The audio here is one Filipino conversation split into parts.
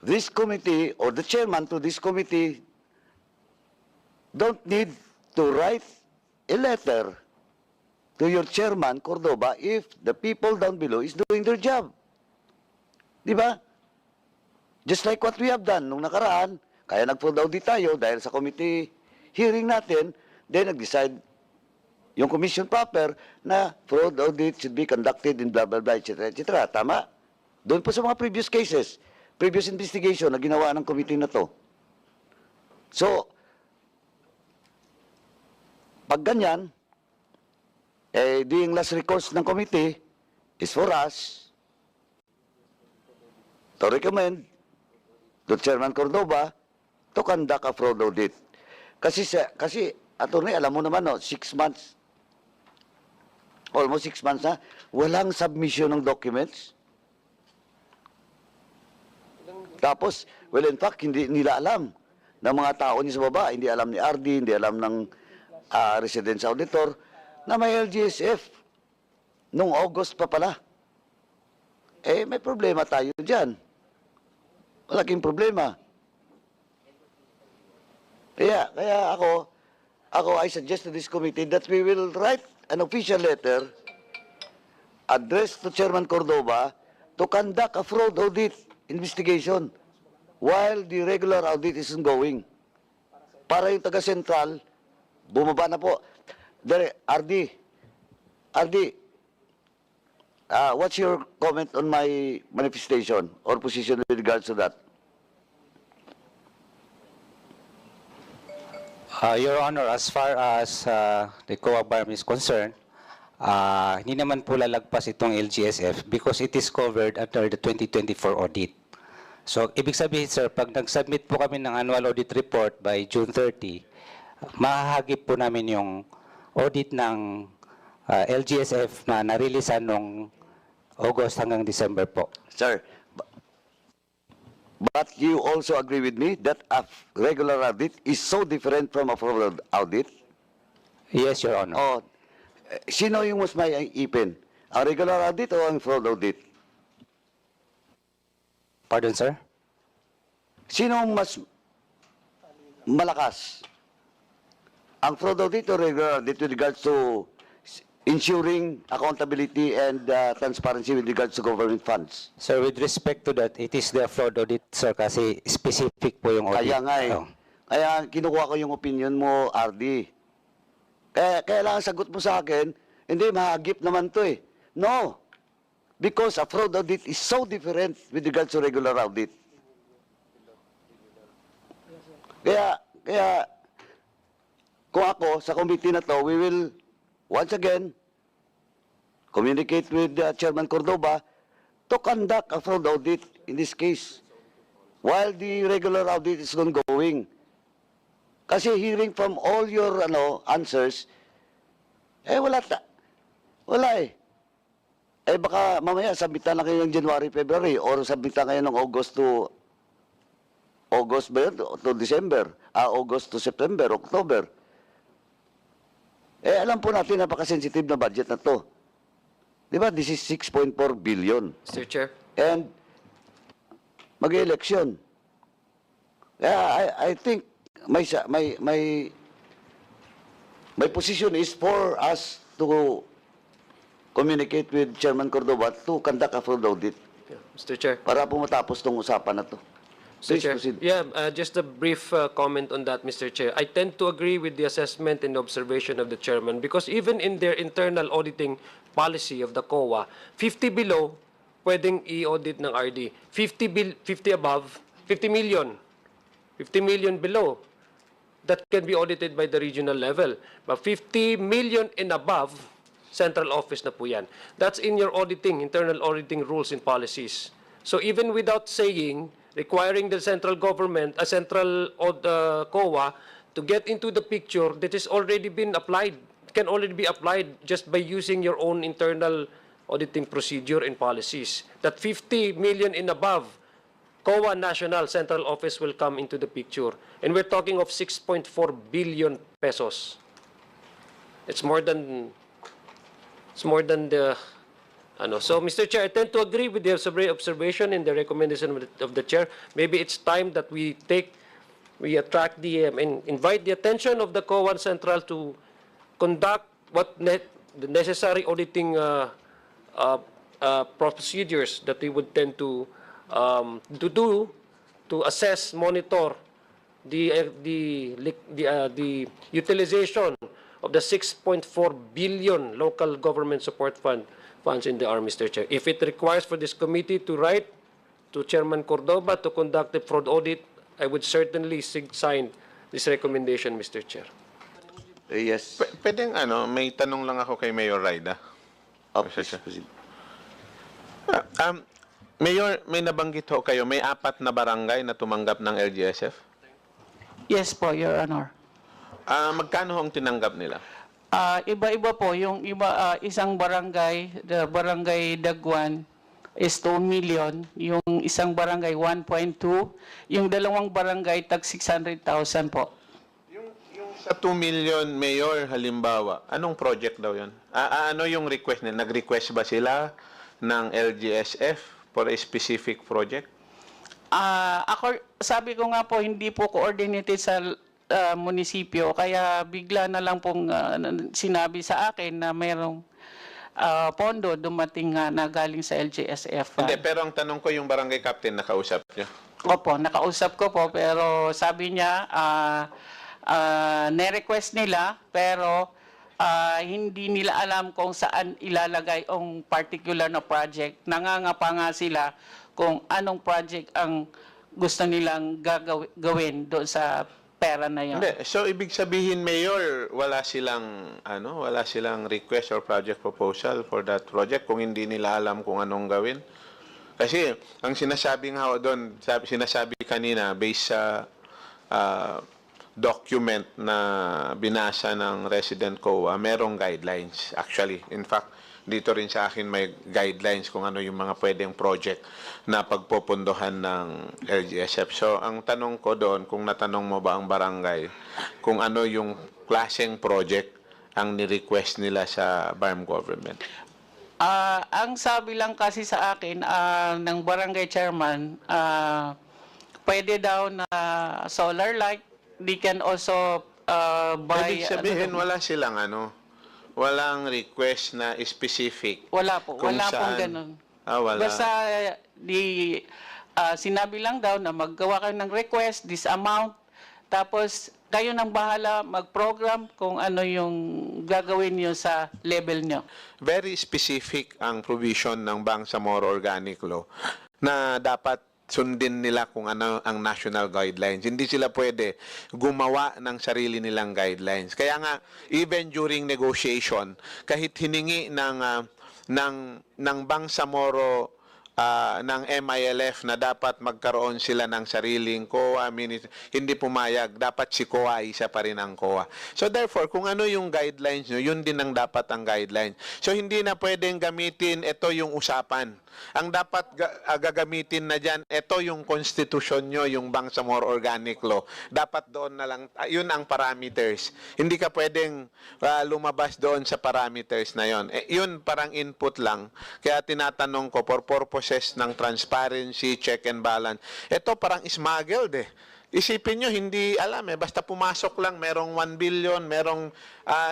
this committee or the chairman to this committee don't need to write a letter to your chairman, Cordova, if the people down below is doing their job. Di ba? Just like what we have done nung nakaraan, kaya nag-fraud audit tayo dahil sa committee hearing natin, then nag-decide yung commission proper na fraud audit should be conducted in blah, blah, blah, etc., etc. Tama? Doon po sa mga previous cases, previous investigation na ginawa ng committee na to. So, pag ganyan, yung last recourse ng committee is for us to recommend to Chairman Cordova to conduct a fraud audit. Kasi, attorney, alam mo naman, no, 6 months, almost 6 months na, walang submission ng documents. Tapos, well, in fact, hindi nila alam ng mga tao niya sa baba, hindi alam ni RD, hindi alam ng residence auditor, na may LGSF nung August pa pala. Eh, may problema tayo dyan. Malaking problema. Kaya ako, I suggest to this committee that we will write an official letter addressed to Chairman Cordova to conduct a fraud audit investigation while the regular audit is ongoing. Para yung taga-central, bumaba na po. RD, what's your comment on my manifestation or position with regards to that? Your Honor, as far as the COA BARM is concerned, hindi naman po lalagpas itong LGSF because it is covered under the 2024 audit. So, ibig sabihin, sir, pag nag-submit po kami ng annual audit report by June 30, mahahagip po namin yung audit ng LGSF na narilisan noong August hanggang December po. Sir, but you also agree with me that a regular audit is so different from a fraud audit? Yes, Your Honor. Oh, sino yung mas may ipin? Ang regular audit o ang fraud audit? Pardon, sir? Sino ang mas malakas? Ang fraud audit o regular audit with regards to ensuring accountability and transparency with regards to government funds? Sir, with respect to that, it is the fraud audit, sir, kasi specific po yung audit. Kaya nga eh. Oh. Kaya kinukuha ko yung opinion mo, RD. Kaya lang sagot mo sa akin, hindi, mahagip naman to eh. No. Because a fraud audit is so different with regards to regular audit. Kaya, kung ako, sa committee na to, we will, once again, communicate with Chairman Cordova to conduct a fraud audit in this case while the regular audit is ongoing. Kasi hearing from all your answers, wala eh. Baka mamaya sabitan na kayo ng January, February or sabitan kayo ng August to December, August to September, October. Alam po natin, napaka-sensitive na budget na to. Di ba? This is 6.4 billion. Mr. Chair. And mag-election. I think my position is for us to communicate with Chairman Cordova to conduct a fraud audit Yeah, Mr. Chair. para po matapos tong usapan na to. Mr. Please Chair. proceed. Yeah, just a brief comment on that, Mr. Chair. I tend to agree with the assessment and observation of the chairman because even in their internal auditing policy of the COA, 50 below, pwedeng i-audit ng RD. 50 above, 50 million. 50 million below, that can be audited by the regional level. But 50 million and above, central office na po yan. That's in your auditing, internal auditing rules and policies. So even without saying, requiring the central government, central COA to get into the picture that is already been applied, can already be applied just by using your own internal auditing procedure and policies. That 50 million and above, COA National Central Office will come into the picture. And we're talking of 6.4 billion pesos. It's more than the So, Mr. Chair, I tend to agree with the observation and the recommendation of the chair. Maybe it's time that we attract and invite the attention of the COA Central to conduct the necessary auditing procedures that we would tend to do to assess, monitor the utilization of the 6.4 billion local government support funds in the ARM, Mr. Chair. If it requires for this committee to write to Chairman Cordova to conduct a fraud audit, I would certainly sign this recommendation, Mr. Chair. Yes. Pwedeng may tanong lang ako kay Mayor Raida. Please proceed. Mayor, may nabanggit ho kayo, may 4 na barangay na tumanggap ng LGSF? Yes po, Your Honor. Magkano ho ang tinanggap nila? Iba-iba po. Yung iba, isang barangay, the barangay Dagwan, is 2 million. Yung isang barangay, 1.2. Yung dalawang barangay, tag 600,000 po. Yung sa 2 million, Mayor, halimbawa, anong project daw yun? Ano yung request nila? Nag-request ba sila ng LGSF for a specific project? Ako, sabi ko nga po, hindi po coordinated sa munisipyo, kaya bigla na lang pong sinabi sa akin na mayroong pondo dumating na galing sa LGSF. Hindi, pero ang tanong ko, yung barangay captain nakausap niyo? Opo, nakausap ko po, pero sabi niya, ne-request nila, pero hindi nila alam kung saan ilalagay ang particular na project. Nangangapa nga sila kung anong project ang gusto nilang gawin doon sa pera na yun. Hindi. So, ibig sabihin, Mayor, wala silang request or project proposal for that project kung hindi nila alam kung anong gawin? Kasi, ang sinasabi nga ho doon, sinasabi kanina, based sa document na binasa ng resident COA, merong guidelines, actually. In fact, dito rin sa akin may guidelines kung ano yung mga pwedeng project na pagpopondohan ng LGSF. So, ang tanong ko doon, kung natanong mo ba ang barangay, kung ano yung klaseng project ang ni-request nila sa BARM government? Ang sabi lang kasi sa akin ng barangay chairman, pwede daw na solar light. They can also buy... Ibig sabihin, wala silang walang request na specific. Wala po. Kung Wala pong saan. ganun. Wala. Basta sinabi lang daw na maggawa kayo ng request, this amount, tapos kayo nang bahala mag-program kung ano yung gagawin nyo sa level nyo. Very specific ang provision ng Bangsamoro Organic Law na dapat sundin nila kung ano ang national guidelines. Hindi sila pwede gumawa ng sarili nilang guidelines. Kaya nga, even during negotiation, kahit hiningi ng Bangsamoro, ng MILF na dapat magkaroon sila ng sariling COA, hindi pumayag, dapat si COA isa pa rin ang COA. So therefore, kung ano yung guidelines nyo, yun din ang dapat ang guidelines. So hindi na pwedeng gamitin, ito yung usapan. Ang dapat gagamitin na dyan, ito yung constitution nyo, yung Bangsamoro Organic Law. Dapat doon na lang, yun ang parameters. Hindi ka pwedeng lumabas doon sa parameters na yun. Yun parang input lang. Kaya tinatanong ko, for purposes ng transparency, check and balance, ito parang smuggled eh. Isipin nyo, hindi alam basta pumasok lang, merong 1 billion, merong,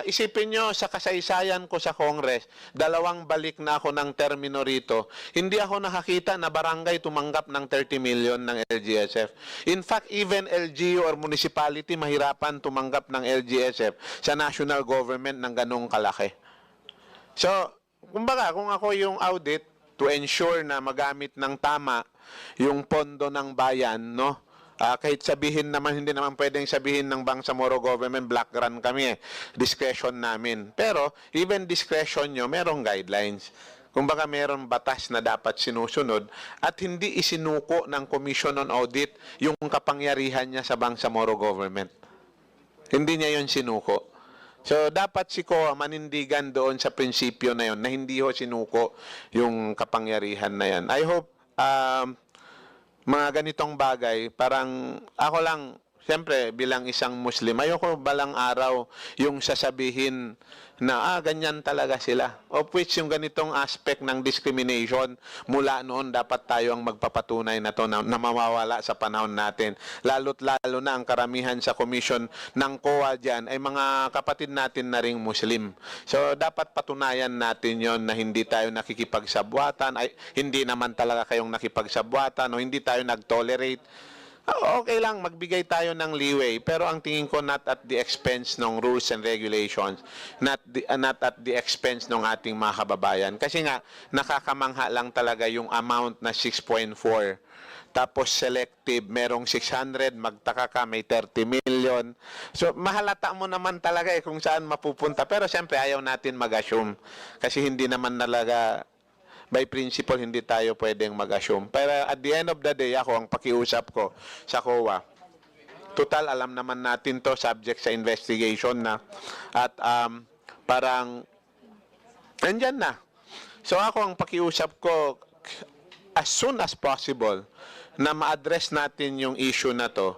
isipin nyo, sa kasaysayan ko sa Congress, 2 balik na ako ng termino rito, hindi ako nakakita na barangay tumanggap ng 30 million ng LGSF. In fact, even LGU or municipality, mahirapan tumanggap ng LGSF sa national government ng ganong kalaki. So, kumbaga, kung ako yung audit, to ensure na magamit ng tama yung pondo ng bayan, no? Kahit sabihin naman, hindi naman pwedeng sabihin ng Bangsamoro government, black run kami discretion namin. Pero, even discretion nyo, merong guidelines. Kumbaga, merong batas na dapat sinusunod at hindi isinuko ng Commission on Audit yung kapangyarihan niya sa Bangsamoro government. Hindi niya yon sinuko. So, dapat si COA manindigan doon sa prinsipyo na yon na hindi ho sinuko yung kapangyarihan na yan. I hope, mga ganitong bagay, parang ako lang, siyempre bilang isang Muslim, ayoko balang araw yung sasabihin na ganyan talaga sila. Of which yung ganitong aspect ng discrimination, mula noon dapat tayo ang magpapatunay na to na mawawala sa panahon natin. Lalo't lalo na ang karamihan sa commission ng COA dyan ay mga kapatid natin na ring Muslim. So dapat patunayan natin yon na hindi tayo nakikipagsabwatan, ay hindi naman talaga kayong nakipagsabwatan o hindi tayo nag-tolerate. Okay lang, magbigay tayo ng leeway. Pero ang tingin ko, not at the expense ng rules and regulations, not at the expense ng ating mga kababayan. Kasi nga, nakakamangha lang talaga yung amount na 6.4. Tapos selective, merong 600, magtaka ka, may 30 million. So, mahalata mo naman talaga kung saan mapupunta. Pero siyempre, ayaw natin mag-assume. Kasi hindi naman talaga by principle, hindi tayo pwedeng mag-assume. Pero at the end of the day, ako, ang pakiusap ko sa COA, total, alam naman natin to, subject sa investigation na, at parang, nandyan na. So ako, ang pakiusap ko, as soon as possible, na ma-address natin yung issue na to,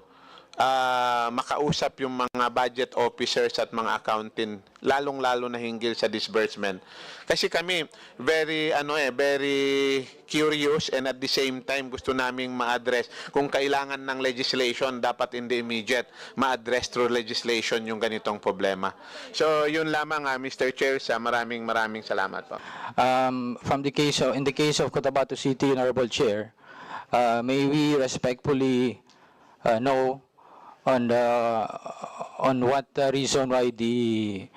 makausap yung mga budget officers at mga accountant, lalong-lalo na hinggil sa disbursement. Kasi kami very curious, and at the same time gusto naming ma-address kung kailangan ng legislation, dapat in the immediate ma-address through legislation yung ganitong problema. So yun lamang, Mr. Chair, maraming salamat po. In the case of Cotabato City, Honorable Chair, may we respectfully know on what reason why the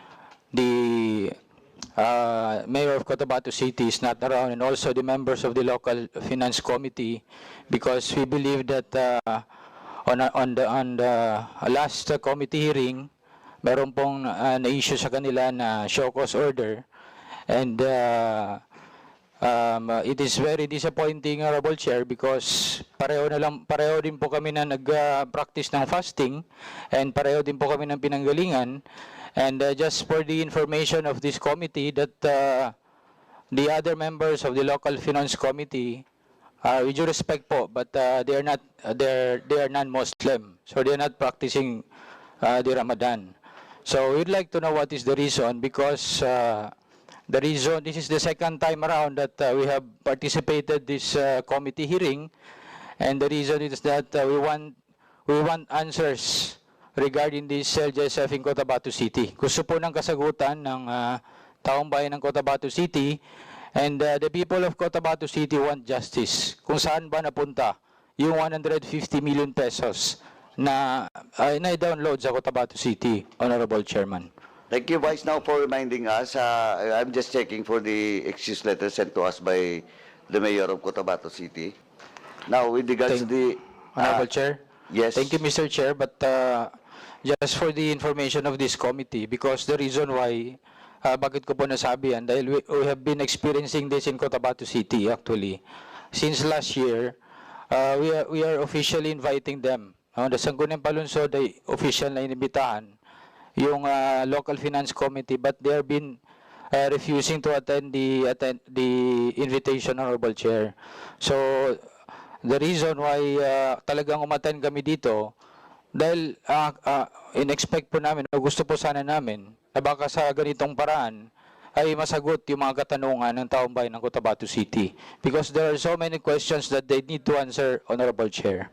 mayor of Cotabato City is not around, and also the members of the local finance committee, because we believe that on the last committee hearing, meron pong na-issue sa kanila na show cause order, and it is very disappointing, Honorable Chair, because pareho din po kami na nag-practice ng fasting, and pareho din po kami ng pinanggalingan. And just for the information of this committee, that the other members of the local finance committee, with due respect po, but they are non-Muslim, so they are not practicing the Ramadan. So we'd like to know what is the reason, because the reason, this is the second time around that we have participated this committee hearing, and the reason is that we want answers regarding this LGSF in Cotabato City. Gusto po ng kasagutan ng taong bayan ng Cotabato City, and the people of Cotabato City want justice. Kung saan ba napunta yung 150 million pesos na na-download sa Cotabato City, Honorable Chairman. Thank you, Vice, now for reminding us. I'm just checking for the excuse letter sent to us by the Mayor of Cotabato City. Now, with regards to the... Honorable Chair? Yes. Thank you, Mr. Chair, but just for the information of this committee, because the reason why, bakit ko po nasabi yan, dahil we have been experiencing this in Cotabato City, actually. Since last year, we are officially inviting them. The Sangguniang Palunsod ay official na inibitahan yung local finance committee, but they have been refusing to attend the invitation, Honorable Chair. So the reason why talagang umattend kami dito, dahil in-expect po namin, o gusto po sana namin, na baka sa ganitong paraan ay masagot yung mga katanungan ng taong bayan ng Cotabato City, because there are so many questions that they need to answer, Honorable Chair.